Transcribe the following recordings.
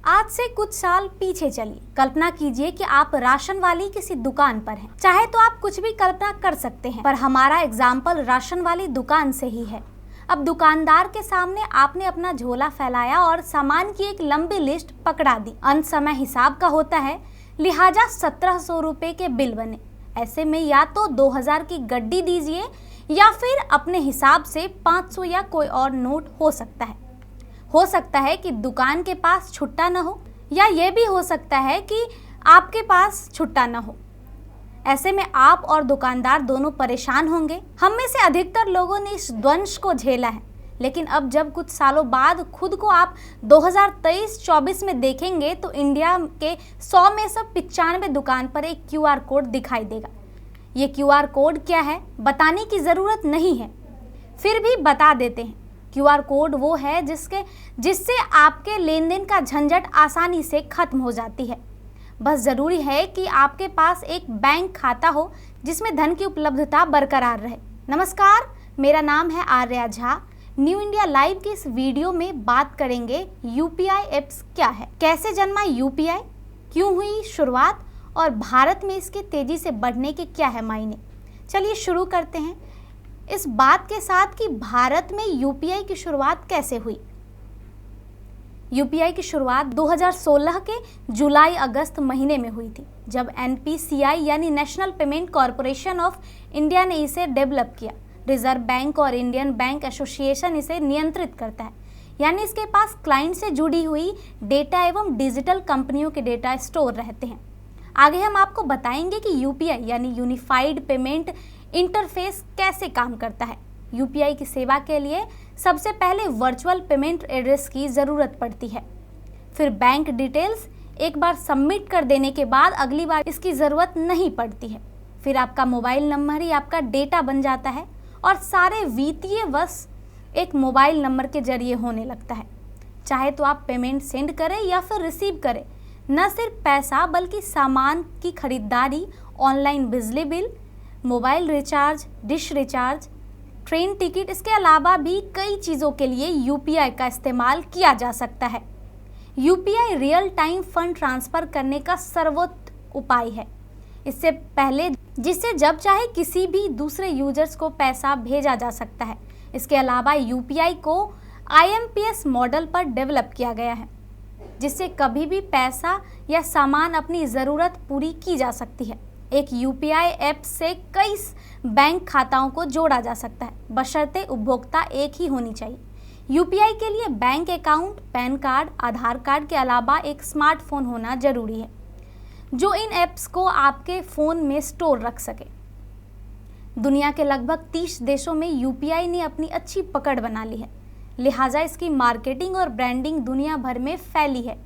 आज से कुछ साल पीछे चलिए। कल्पना कीजिए कि आप राशन वाली किसी दुकान पर हैं। चाहे तो आप कुछ भी कल्पना कर सकते हैं, पर हमारा एग्जाम्पल राशन वाली दुकान से ही है। अब दुकानदार के सामने आपने अपना झोला फैलाया और सामान की एक लंबी लिस्ट पकड़ा दी। अंत समय हिसाब का होता है, लिहाजा 1700 रुपए के बिल बने। ऐसे में या तो 2000 की गड्डी दीजिए या फिर अपने हिसाब से 500 या कोई और नोट हो सकता है कि दुकान के पास छुट्टा न हो, या ये भी हो सकता है कि आपके पास छुट्टा न हो। ऐसे में आप और दुकानदार दोनों परेशान होंगे। हम में से अधिकतर लोगों ने इस द्वंद्व को झेला है, लेकिन अब जब कुछ सालों बाद खुद को आप 2023-24 में देखेंगे तो इंडिया के 100 में से 95 दुकान पर एक QR कोड दिखाई देगा। ये QR कोड क्या है बताने की ज़रूरत नहीं है, फिर भी बता देते हैं। QR कोड वो है जिससे आपके लेन देन का झंझट आसानी से खत्म हो जाती है। बस ज़रूरी है कि आपके पास एक बैंक खाता हो जिसमें धन की उपलब्धता बरकरार रहे। नमस्कार, मेरा नाम है Arya Jha. New India live की इस वीडियो में बात करेंगे UPI एप्स क्या है, कैसे जन्मा UPI, क्यों हुई शुरुआत और भारत में इसके तेजी से बढ़ने के क्या है मायने। चलिए शुरू करते हैं इस बात के साथ कि भारत में UPI की शुरुआत कैसे हुई। UPI की शुरुआत 2016 के जुलाई-अगस्त महीने में हुई थी, जब NPCI यानी national payment corporation of India ने इसे डेवलप किया। रिजर्व बैंक और इंडियन बैंक एसोसिएशन इसे नियंत्रित करता है, यानी इसके पास क्लाइंट से जुड़ी हुई डेटा एवं डिजिटल कंपनियों के डेटा स्टोर रहते हैं। आगे हम आपको बताएंगे कि UPI यानी यूनिफाइड पेमेंट इंटरफेस कैसे काम करता है। UPI की सेवा के लिए सबसे पहले वर्चुअल पेमेंट एड्रेस की ज़रूरत पड़ती है, फिर बैंक डिटेल्स एक बार सबमिट कर देने के बाद अगली बार इसकी ज़रूरत नहीं पड़ती है। फिर आपका मोबाइल नंबर ही आपका डेटा बन जाता है और सारे वित्तीय वर्ष एक मोबाइल नंबर के जरिए होने लगता है। चाहे तो आप पेमेंट सेंड करें या फिर रिसीव करें। न सिर्फ पैसा बल्कि सामान की खरीदारी, ऑनलाइन बिजली bill, mobile recharge, dish recharge, train ticket, इसके अलावा भी कई चीज़ों के लिए UPI का इस्तेमाल किया जा सकता है। UPI real time fund transfer करने का सर्वोत्तम उपाय है। इससे पहले जिससे जब चाहे किसी भी दूसरे यूजर्स को पैसा भेजा जा सकता है। इसके अलावा UPI को IMPS मॉडल पर डेवलप किया गया है, जिससे कभी भी पैसा या सामान अपनी ज़रूरत पूरी की जा सकती है। एक UPI ऐप से कई बैंक खाताओं को जोड़ा जा सकता है, बशर्ते उपभोक्ता एक ही होनी चाहिए। UPI के लिए बैंक अकाउंट, पैन कार्ड, आधार कार्ड के अलावा एक स्मार्टफोन होना जरूरी है, जो इन ऐप्स को आपके फ़ोन में स्टोर रख सके। दुनिया के लगभग 30 देशों में UPI ने अपनी अच्छी पकड़ बना ली है, लिहाजा इसकी मार्केटिंग और ब्रांडिंग दुनिया भर में फैली है।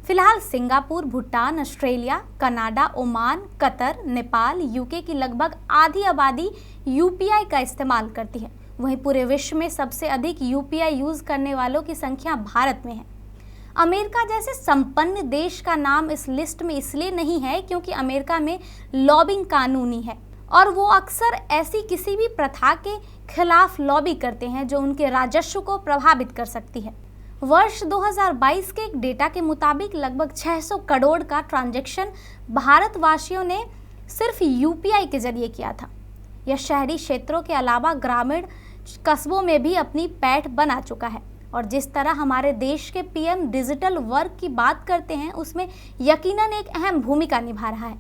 फिलहाल Singapore, Bhutan, Australia, Canada, Oman, Qatar, Nepal, UK की लगभग आधी आबादी UPI का इस्तेमाल करती है। वहीं पूरे विश्व में सबसे अधिक UPI यूज़ करने वालों की संख्या भारत में है। अमेरिका जैसे संपन्न देश का नाम इस लिस्ट में इसलिए नहीं है क्योंकि अमेरिका में लॉबिंग कानूनी है और वो अक्सर ऐसी किसी भी प्रथा के खिलाफ लॉबी करते हैं जो उनके राजस्व को प्रभावित कर सकती है। वर्ष 2022 के एक डेटा के मुताबिक लगभग 600 करोड़ का ट्रांजैक्शन भारतवासियों ने सिर्फ UPI के जरिए किया था। यह शहरी क्षेत्रों के अलावा ग्रामीण कस्बों में भी अपनी पैठ बना चुका है और जिस तरह हमारे देश के PM डिजिटल वर्क की बात करते हैं, उसमें यकीनन एक अहम भूमिका निभा रहा है।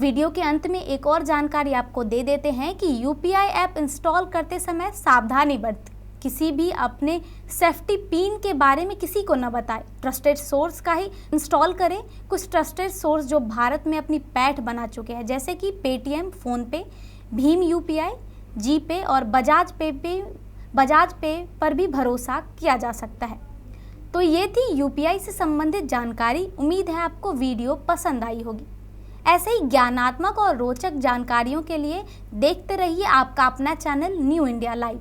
वीडियो के अंत में एक और जानकारी आपको दे देते हैं कि UPI ऐप इंस्टॉल करते समय सावधानी बरतें। किसी भी अपने सेफ्टी पिन के बारे में किसी को न बताएं। ट्रस्टेड सोर्स का ही इंस्टॉल करें। कुछ ट्रस्टेड सोर्स जो भारत में अपनी पैठ बना चुके हैं, जैसे कि पेटीएम, फ़ोनपे, भीम UPI, जीपे और बजाज पे पर भी भरोसा किया जा सकता है। तो ये थी UPI से संबंधित जानकारी। उम्मीद है आपको वीडियो पसंद आई होगी। ऐसे ही ज्ञानात्मक और रोचक जानकारियों के लिए देखते रहिए आपका अपना चैनल न्यू इंडिया लाइव।